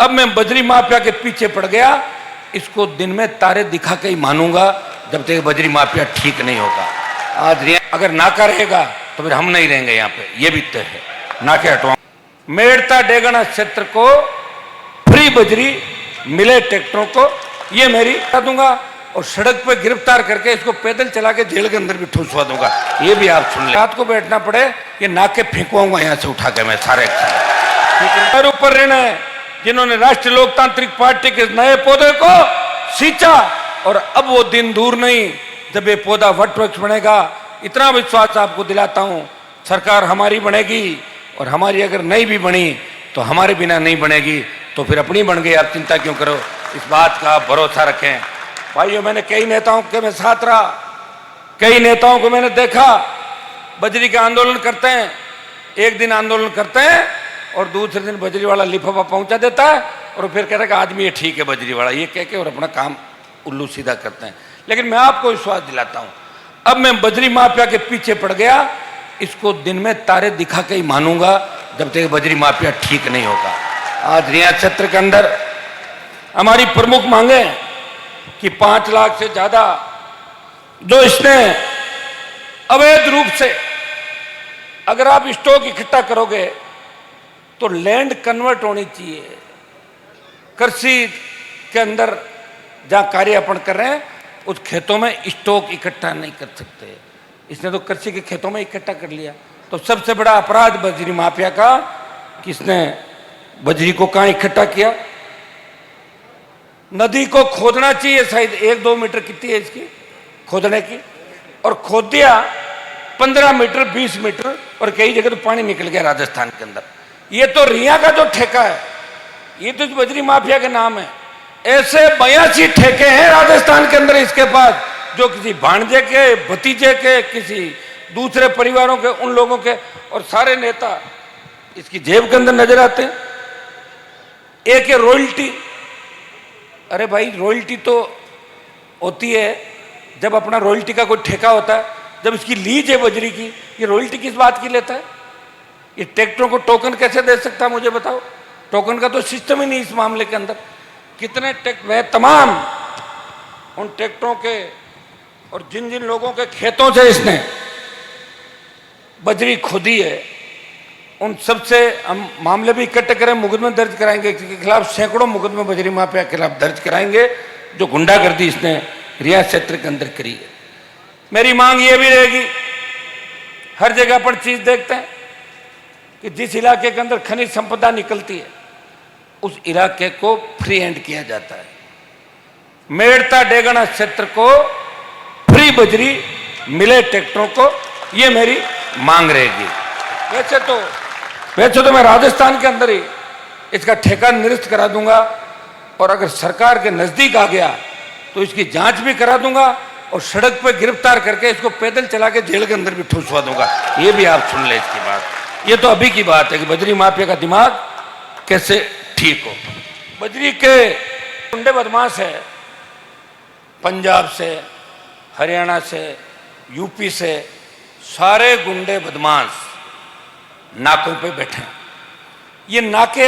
अब मैं बजरी माफिया के पीछे पड़ गया, इसको दिन में तारे दिखा के ही मानूंगा जब तक बजरी माफिया ठीक नहीं होगा। आज अगर नाका रहेगा तो फिर हम नहीं रहेंगे यहाँ पे, ये भी तय है। नाके हटवाऊंगा। मेड़ता डेगना क्षेत्र को फ्री बजरी मिले ट्रैक्टरों को, ये मेरी बता दूंगा। और सड़क पे गिरफ्तार करके इसको पैदल चला के जेल के अंदर भी ठूसवा दूंगा, ये भी आप सुन ले। रात को बैठना पड़े ये नाके फेंकवाऊंगा यहाँ से उठा के मैं सारे। और ऊपर रहना है जिन्होंने राष्ट्रीय लोकतांत्रिक पार्टी के नए पौधे को सींचा, और अब वो दिन दूर नहीं जब ये पौधा वट वृक्ष बनेगा। इतना विश्वास आपको दिलाता हूं, सरकार हमारी बनेगी, और हमारी अगर नहीं भी बनी तो हमारे बिना नहीं बनेगी, तो फिर अपनी बन गई। आप चिंता क्यों करो, इस बात का आप भरोसा रखें। भाइयों, मैंने कई नेताओं के मैं साथ रहा, कई नेताओं को मैंने देखा बजरी का आंदोलन करते हैं, एक दिन आंदोलन करते हैं और दूसरे दिन बजरी वाला लिफाफा पहुंचा देता है और फिर कह रहा है कि आदमी ये ठीक है बजरी वाला, ये कह के और अपना काम उल्लू सीधा करते हैं। लेकिन मैं आपको विश्वास दिलाता हूं, अब मैं बजरी माफिया के पीछे पड़ गया, इसको दिन में तारे दिखा के ही मानूंगा जब तक बजरी माफिया ठीक नहीं होगा। आज रिया क्षेत्र के अंदर हमारी प्रमुख मांगे कि 5 लाख से ज्यादा जो इसने अवैध रूप से, अगर आप स्टॉक इकट्ठा करोगे तो लैंड कन्वर्ट होनी चाहिए। कृषि के अंदर जहां कार्य अपन कर रहे हैं उस खेतों में स्टॉक इकट्ठा नहीं कर सकते, इसने तो कृषि के खेतों में इकट्ठा कर लिया। तो सबसे बड़ा अपराध बजरी माफिया का कि इसने बजरी को कहां इकट्ठा किया। नदी को खोदना चाहिए, शायद 1-2 मीटर कितनी है इसकी खोदने की, और खोद दिया 15 मीटर 20 मीटर, और कई जगह तो पानी निकल गया राजस्थान के अंदर। ये तो रिया का जो ठेका है, ये तो बजरी माफिया के नाम है। ऐसे 82 ठेके हैं राजस्थान के अंदर इसके पास, जो किसी भांजे के, भतीजे के, किसी दूसरे परिवारों के, उन लोगों के, और सारे नेता इसकी जेब के अंदर नजर आते हैं। एक है रॉयल्टी। अरे भाई, रॉयल्टी तो होती है जब अपना रॉयल्टी का कोई ठेका होता है, जब इसकी लीज है बजरी की, ये रॉयल्टी किस बात की लेता है? ये ट्रैक्टरों को टोकन कैसे दे सकता है मुझे बताओ? टोकन का तो सिस्टम ही नहीं इस मामले के अंदर। कितने ट्रैक्टर तमाम उन ट्रैक्टरों के और जिन जिन लोगों के खेतों से इसने बजरी खोदी है, उन सबसे हम मामले भी इकट्ठे करें, मुकदमे दर्ज कराएंगे। इसके खिलाफ सैकड़ों मुकदमे बजरी माफिया के खिलाफ दर्ज कराएंगे, जो गुंडागर्दी इसने रिया क्षेत्र के अंदर करी है। मेरी मांग ये भी रहेगी, हर जगह पर चीज देखते हैं कि जिस इलाके के अंदर खनिज संपदा निकलती है उस इलाके को फ्री हैंड किया जाता है। मेड़ता डेगना क्षेत्र को फ्री बजरी मिले ट्रैक्टरों को, ये मेरी मांग रहेगी। वैसे तो मैं राजस्थान के अंदर ही इसका ठेका निरस्त करा दूंगा, और अगर सरकार के नजदीक आ गया तो इसकी जांच भी करा दूंगा, और सड़क पर गिरफ्तार करके इसको पैदल चला के जेल के अंदर भी ठूसवा दूंगा। ये भी आप सुन ले इसकी बात। ये तो अभी की बात है कि बजरी माफिया का दिमाग कैसे ठीक हो। बजरी के गुंडे बदमाश है, पंजाब से, हरियाणा से, यूपी से, सारे गुंडे बदमाश नाकों पे बैठे हैं। ये नाके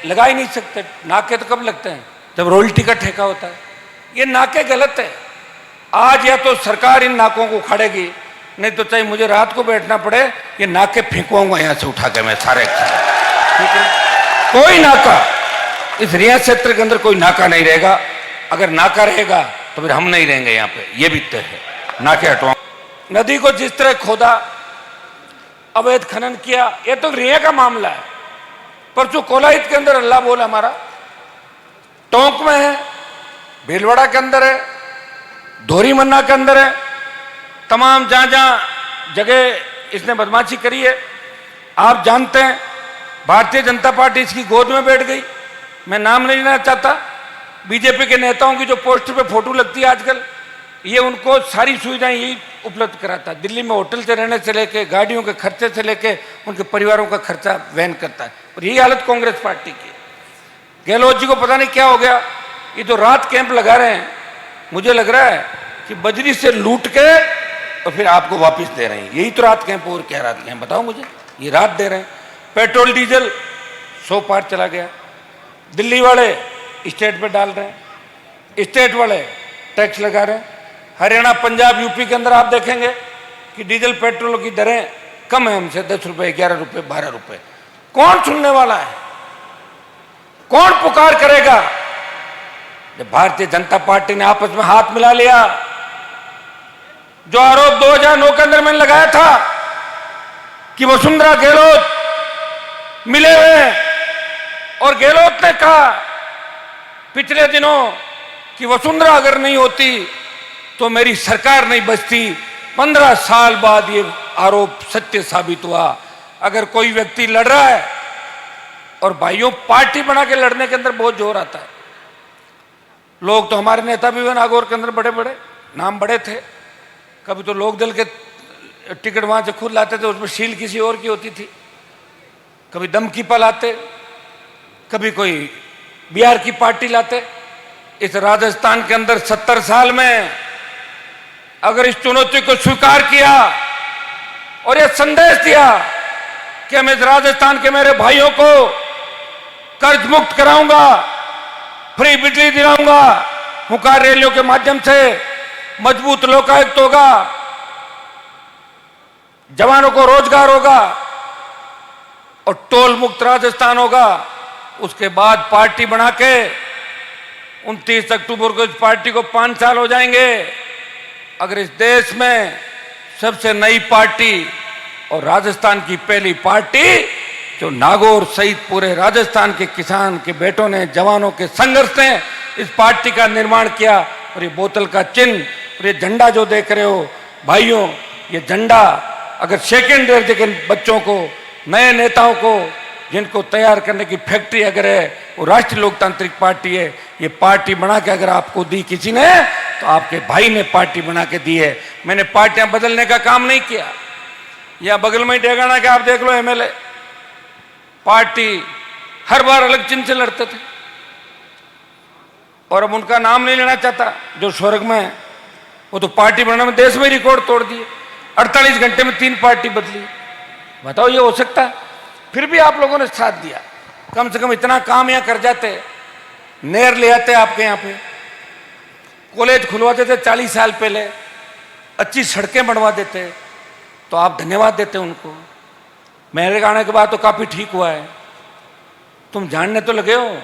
लगा ही नहीं सकते। नाके तो कब लगते हैं? जब रॉयल्टी का ठेका होता है। ये नाके गलत है। आज या तो सरकार इन नाकों को उखाड़ेगी, नहीं तो चाहे मुझे रात को बैठना पड़े, ये नाके फेंकवाऊंगा यहाँ से उठा के मैं सारे। ठीक है, कोई नाका इस रिया क्षेत्र के अंदर कोई नाका नहीं रहेगा। अगर नाका रहेगा तो फिर हम नहीं रहेंगे यहाँ पे, ये भी तय है। नाके हटवाऊं। नदी को जिस तरह खोदा, अवैध खनन किया, ये तो रिया का मामला है। परसों कोलाहित के अंदर अल्लाह बोल हमारा, टोंक में है, भीलवाड़ा के अंदर है, धोरी मन्ना के अंदर है, तमाम जहां जहां जगह इसने बदमाशी करी है। आप जानते हैं भारतीय जनता पार्टी इसकी गोद में बैठ गई। मैं नाम नहीं लेना चाहता। बीजेपी के नेताओं की जो पोस्टर पे फोटो लगती है आजकल, ये उनको सारी सुविधाएं यही उपलब्ध कराता है। दिल्ली में होटल से रहने से लेके, गाड़ियों के खर्चे से लेके, उनके परिवारों का खर्चा वहन करता है। और यही हालत कांग्रेस पार्टी की है। गहलोत जी को पता नहीं क्या हो गया, ये तो रात कैंप लगा रहे हैं। मुझे लग रहा है कि बजरी से लूट के और फिर आपको वापस दे रहे हैं। यही तो रात कैंप। और क्या रात कैंप बताओ मुझे? ये रात दे रहे हैं। पेट्रोल डीजल 100 पार चला गया। दिल्ली वाले स्टेट पे डाल रहे हैं, स्टेट वाले टैक्स लगा रहे हैं। हरियाणा, पंजाब, यूपी के अंदर आप देखेंगे कि डीजल पेट्रोल की दरें कम है हमसे, 10 रुपए, 11 रुपए, 12 रुपए। कौन सुनने वाला है? कौन पुकार करेगा? जब भारतीय जनता पार्टी ने आपस में हाथ मिला लिया, जो आरोप 2009 के अंदर मैंने लगाया था कि वसुंधरा गहलोत मिले हुए, और गहलोत ने कहा पिछले दिनों कि वसुंधरा अगर नहीं होती तो मेरी सरकार नहीं बचती। 15 साल बाद ये आरोप सत्य साबित हुआ। अगर कोई व्यक्ति लड़ रहा है, और भाइयों पार्टी बना के लड़ने के अंदर बहुत जोर आता है। लोग तो हमारे नेता भी हुए नागौर के अंदर, बड़े बड़े नाम बड़े थे। कभी तो लोकदल के टिकट वहां से खुद लाते थे, उसमें सील किसी और की होती थी। कभी दमकीपा लाते, कभी कोई बिहार की पार्टी लाते। इस राजस्थान के अंदर 70 साल में अगर इस चुनौती को स्वीकार किया और यह संदेश दिया कि मैं इस राजस्थान के मेरे भाइयों को कर्ज मुक्त कराऊंगा, फ्री बिजली दिलाऊंगा, हुंकार रैलियों के माध्यम से मजबूत लोकायुक्त होगा, जवानों को रोजगार होगा और टोल मुक्त राजस्थान होगा। उसके बाद पार्टी बना के 29 अक्टूबर को इस पार्टी को 5 साल हो जाएंगे। अगर इस देश में सबसे नई पार्टी और राजस्थान की पहली पार्टी जो नागौर सहित पूरे राजस्थान के किसान के बेटों ने, जवानों के संघर्ष ने इस पार्टी का निर्माण किया, और ये बोतल का चिन्ह और ये झंडा जो देख रहे हो भाइयों, ये झंडा अगर सेकेंड दर्जे के बच्चों को, नए नेताओं को, जिनको तैयार करने की फैक्ट्री अगर है, वो राष्ट्रीय लोकतांत्रिक पार्टी है। ये पार्टी बना के अगर आपको दी किसी ने, तो आपके भाई ने पार्टी बना के दी है। मैंने पार्टियां बदलने का काम नहीं किया। या बगल में डेगाना के आप देख लो एमएलए, पार्टी हर बार अलग चिन्ह से लड़ते थे, और अब उनका नाम नहीं लेना चाहता जो स्वर्ग में है। वो तो पार्टी बनाने में देश में रिकॉर्ड तोड़ दिए, 48 घंटे में 3 पार्टी बदली। बताओ ये हो सकता है? फिर भी आप लोगों ने साथ दिया। कम से कम इतना काम यहाँ कर जाते, नहर ले आते आपके यहाँ पे, कॉलेज खुलवाते थे 40 साल पहले, अच्छी सड़कें बनवा देते, तो आप धन्यवाद देते उनको। मेरे आने के बाद तो काफी ठीक हुआ है, तुम जानने तो लगे हो।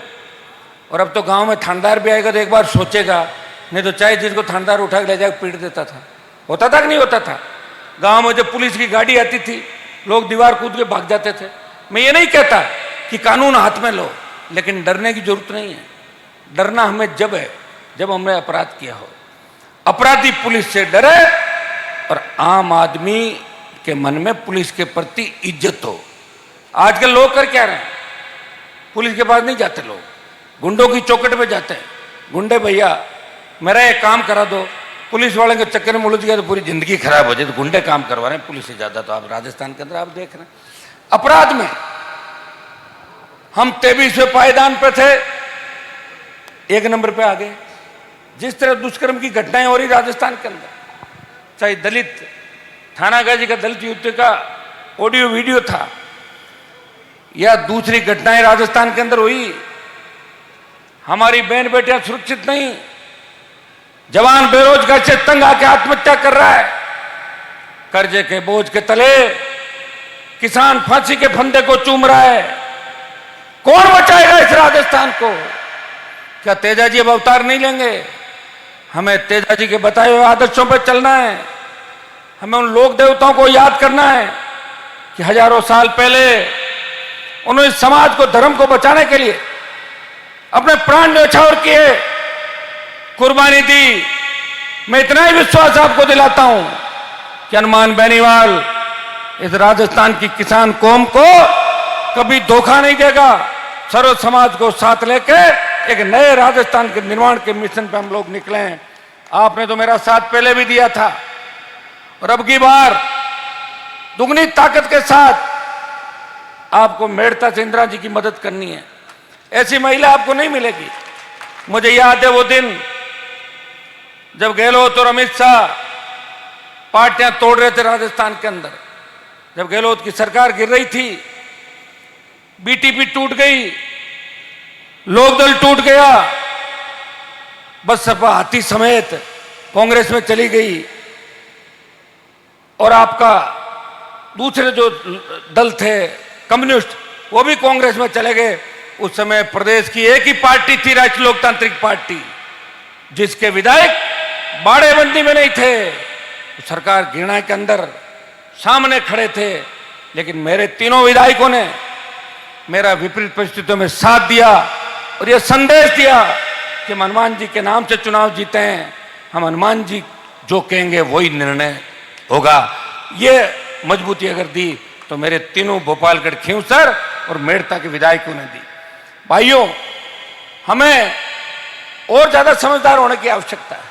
और अब तो गांव में थानेदार भी आएगा तो एक बार सोचेगा, नहीं तो चाहे जिसको थानेदार उठा के ले जाकर पीट देता था। होता था कि नहीं होता था? गांव में जब पुलिस की गाड़ी आती थी, लोग दीवार कूद के भाग जाते थे। मैं ये नहीं कहता कि कानून हाथ में लो, लेकिन डरने की जरूरत नहीं है। डरना हमें जब है जब हमने अपराध किया हो। अपराधी पुलिस से डरे और आम आदमी के मन में पुलिस के प्रति इज्जत हो। आजकल लोग कर क्या रहे हैं? पुलिस के पास नहीं जाते लोग, गुंडों की चौकट पे जाते हैं। गुंडे भैया मेरा एक काम करा दो, पुलिस वाले के चक्कर में उलझ गया तो पूरी जिंदगी खराब हो जाए, तो गुंडे काम करवा रहे हैं पुलिस से ज्यादा। तो आप राजस्थान के अंदर आप देख रहे हैं अपराध में हम 23वें पायदान पे थे, 1 नंबर पे आ गए। जिस तरह दुष्कर्म की घटनाएं हो रही राजस्थान के अंदर, चाहे दलित थानागाजी का दलित युद्ध का ऑडियो वीडियो था, या दूसरी घटनाएं राजस्थान के अंदर हुई, हमारी बहन बेटियां सुरक्षित नहीं, जवान बेरोजगार से तंग आके आत्महत्या कर रहा है, कर्जे के बोझ के तले किसान फांसी के फंदे को चूम रहा है। कौन बचाएगा इस राजस्थान को? क्या तेजाजी अब अवतार नहीं लेंगे? हमें तेजाजी के बताए हुए आदर्शों पर चलना है। हमें उन लोक देवताओं को याद करना है कि हजारों साल पहले उन्होंने समाज को, धर्म को बचाने के लिए अपने प्राण न्यौछावर किए, कुर्बानी दी। मैं इतना ही विश्वास आपको दिलाता हूं कि हनुमान बेनीवाल इस राजस्थान की किसान कौम को कभी धोखा नहीं देगा। सर्व समाज को साथ लेके एक नए राजस्थान के निर्माण के मिशन पे हम लोग निकले हैं। आपने तो मेरा साथ पहले भी दिया था, और अब की बार दुगनी ताकत के साथ आपको मेड़ता से इंदिरा जी की मदद करनी है। ऐसी महिला आपको नहीं मिलेगी। मुझे याद है वो दिन जब गहलोत और अमित शाह पार्टियां तोड़ रहे थे राजस्थान के अंदर, जब गहलोत की सरकार गिर रही थी, बीटीपी टूट गई, लोकदल टूट गया, बसपा हाथी समेत कांग्रेस में चली गई और आपका दूसरे जो दल थे कम्युनिस्ट वो भी कांग्रेस में चले गए। उस समय प्रदेश की एक ही पार्टी थी, राष्ट्रीय लोकतांत्रिक पार्टी, जिसके विधायक बाड़ेबंदी में नहीं थे। सरकार घृणा के अंदर सामने खड़े थे, लेकिन मेरे तीनों विधायकों ने मेरा विपरीत परिस्थितियों में साथ दिया और यह संदेश दिया कि हम हनुमान जी के नाम से चुनाव जीते हैं, हम हनुमान जी जो कहेंगे वही निर्णय होगा। ये मजबूती अगर दी तो मेरे तीनों भोपालगढ़, खींवसर और मेड़ता के विधायकों ने दी। भाइयों, हमें और ज्यादा समझदार होने की आवश्यकता है।